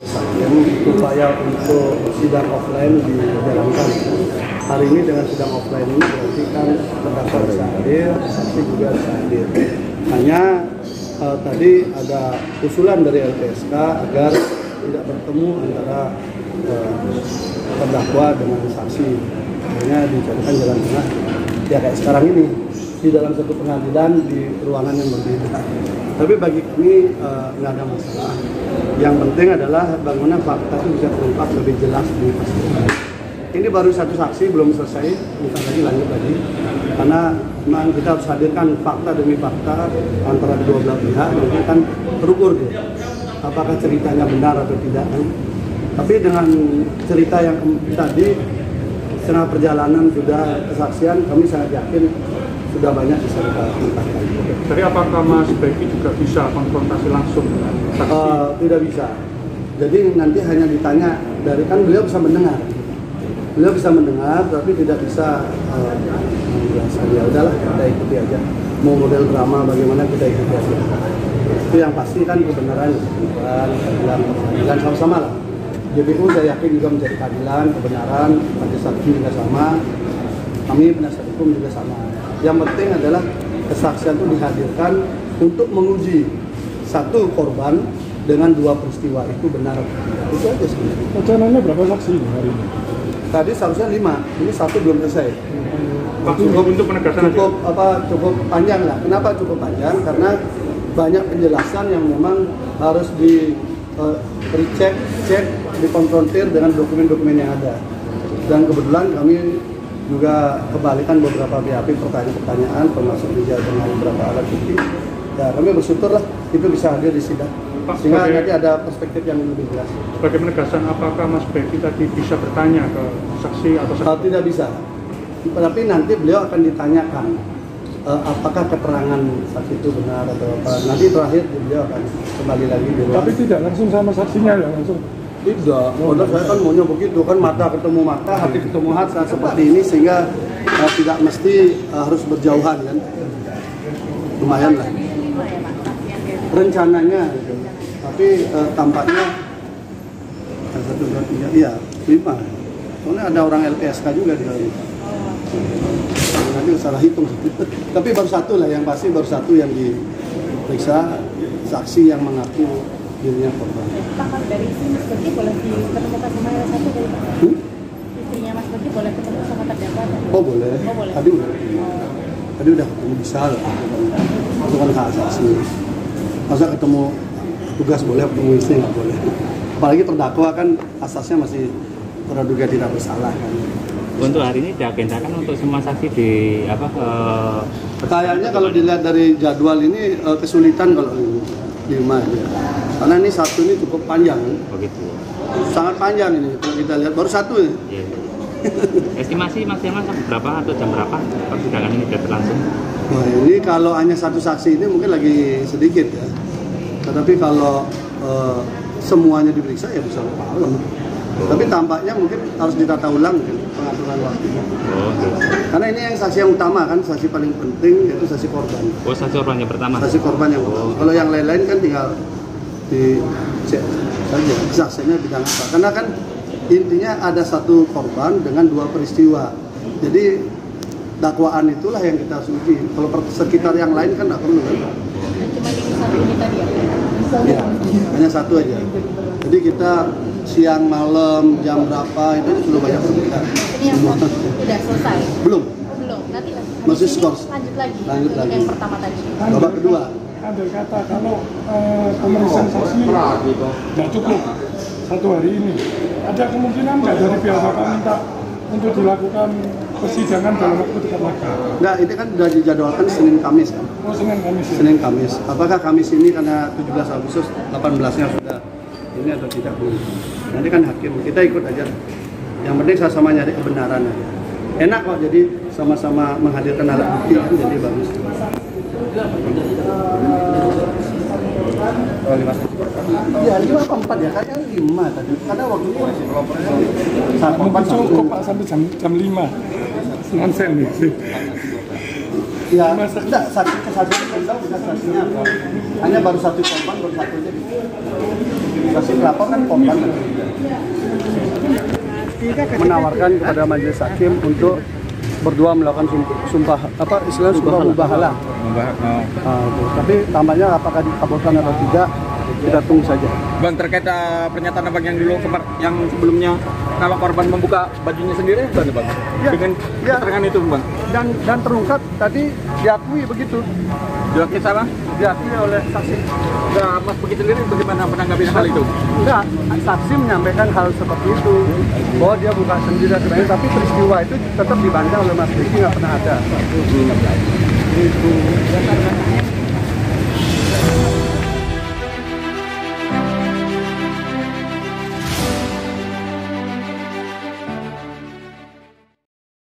Upaya untuk sidang offline dijalankan. Hari ini dengan sidang offline ini berarti kan terdakwa bisa hadir, saksi juga bisa hadir. Hanya tadi ada usulan dari LPSK agar tidak bertemu antara terdakwa dengan saksi. Akhirnya dicarikan jalan tengah. Ya kayak sekarang ini di dalam satu pengadilan di ruangan yang berbeda. Tapi bagi kami nggak ada masalah. Yang penting adalah bagaimana fakta itu bisa terungkap lebih jelas dipastikan. Ini baru satu saksi, belum selesai, bukan lagi lanjut lagi. Karena memang kita harus hadirkan fakta demi fakta antara kedua belah pihak, nanti kan terukur gitu. Apakah ceritanya benar atau tidak kan? Tapi dengan cerita yang tadi setengah perjalanan sudah kesaksian, kami sangat yakin sudah banyak bisa kita ungkapkan. Jadi apakah Mas Beki juga bisa konfrontasi langsung dengan saksi? Tidak bisa. Jadi nanti hanya ditanya dari kan beliau bisa mendengar. Beliau bisa mendengar tapi tidak bisa biasa. Ya udahlah kita ikuti aja. Mau model drama bagaimana kita ikuti aja. Itu yang pasti kan kebenaran, keadilan sama-sama lah. JPU saya yakin juga mencari keadilan, kebenaran, majelis hakim juga sama. Kami penasihat hukum juga sama. Yang penting adalah kesaksian itu dihadirkan untuk menguji satu korban dengan dua peristiwa itu benar. Itu aja sebenarnya. Rencananya berapa saksi hari ini? Tadi seharusnya 5, ini 1 belum selesai. Cukup untuk penegasan cukup panjang lah. Kenapa cukup panjang? Karena banyak penjelasan yang memang harus di cek, dikonfrontir dengan dokumen-dokumen yang ada. Dan kebetulan kami juga kembalikan beberapa BAP pertanyaan-pertanyaan termasuk juga dengan beberapa alat bukti. Ya kami bersyukur lah itu bisa hadir di sidang. Sehingga nanti ada perspektif yang lebih jelas. Sebagai penegasan, apakah Mas Beki tadi bisa bertanya ke saksi atau saksi? Tidak bisa. Tapi nanti beliau akan ditanyakan apakah keterangan saksi itu benar atau apa. Nanti terakhir beliau akan kembali lagi di ruang. Tapi tidak langsung sama saksinya ya langsung. Tidak, padahal saya kan maunya begitu kan, mata ketemu mata, hati ketemu hati seperti ini sehingga tidak mesti harus berjauhan kan. Lumayan lah. Rencananya gitu. Tapi tampaknya 1, 2, 3, iya 5. Soalnya ada orang LPSK juga di dalam itu. Nanti salah hitung. Tapi baru satu lah, yang pasti baru satu yang diperiksa, saksi yang mengaku dirinya korban. Pak, kalau dari istri Mas Beki boleh ditemukan sama yang satu dari Pak? Istrinya Mas Beki boleh ketemu sama terdakwa? Oh boleh. Oh, boleh. Tadi udah. Tadi udah ketemu bisa lah. Itu kan hak asasi. Masa ketemu tugas boleh, ketemu istri nggak boleh. Apalagi terdakwa kan asasnya masih praduga tidak bersalah kan. Untuk hari ini diagendakan untuk semua saksi di Kayaknya kalau dilihat dari jadwal ini kesulitan kalau 5 ya. Karena ini satu ini cukup panjang. begitu. Sangat panjang ini kalau kita lihat baru satu ya. Iya. Estimasi maksimal berapa atau jam berapa persidangan ini sudah berlangsung? Wah, ini kalau hanya satu saksi ini mungkin lagi sedikit ya. Tetapi kalau semuanya diperiksa ya bisa malam. Tapi tampaknya mungkin harus ditata ulang mungkin pengaturan waktunya. Karena ini yang saksi yang utama kan, saksi paling penting yaitu saksi korban. Oh, saksi korban yang pertama. Saksi korban yang utama. Kalau yang lain-lain kan tinggal dicek saja kesaksiannya bidang apa. Karena kan intinya ada satu korban dengan dua peristiwa. Jadi dakwaan itulah yang kita harus uji. Kalau sekitar yang lain kan tidak perlu kan. Cuma di satu ini tadi ya? Ya, hanya satu aja. Jadi kita siang, malam, jam berapa itu sudah banyak berbeda. Ini yang sudah selesai? Belum. Belum, nanti masih skor. Lanjut lagi. Lanjut lagi. Yang pertama tadi. Babak kedua. Andai kata kalau pemeriksaan saksi tidak cukup 1 hari ini, ada kemungkinan nggak dari pihak Bapak minta untuk dilakukan persidangan dalam waktu dekat lagi? Enggak, ini kan sudah dijadwalkan Senin Kamis kan. Oh, Senin Kamis. Ya? Senin Kamis. Apakah Kamis ini karena 17 Agustus 18-nya sudah ini atau tidak belum? Nanti kan hakim, kita ikut aja. Yang penting sama-sama nyari kebenaran aja. Enak kok, jadi sama-sama menghadirkan alat bukti kan, jadi bagus. Oh, 5 ya, 5 apa 4 ya? Kan 5 tadi. Karena waktu itu masih Mungkin cukup Pak sampai jam 5. Nonsen nih. Ya, enggak, saksi belum tahu bukan saksinya apa. Hanya baru satu korban, baru satu aja. saksi pelapor kan korban menawarkan kepada majelis hakim untuk berdua melakukan sumpah sumpah mubahalah. Tapi tampaknya apakah dikabulkan atau tidak, kita tunggu saja. Bang, terkait pernyataan abang yang dulu yang sebelumnya kalau korban membuka bajunya sendiri, Bang? Ya, Dengan keterangan itu, Bang? Dan terungkap tadi diakui begitu. Diakui salah? Diakui oleh saksi. Enggak, Mas Beki sendiri bagaimana menanggapi hal itu? Enggak, saksi menyampaikan hal seperti itu, bahwa dia buka sendiri dan sebagainya, tapi peristiwa itu tetap dibantah oleh Mas Beki, nggak pernah ada. Itu.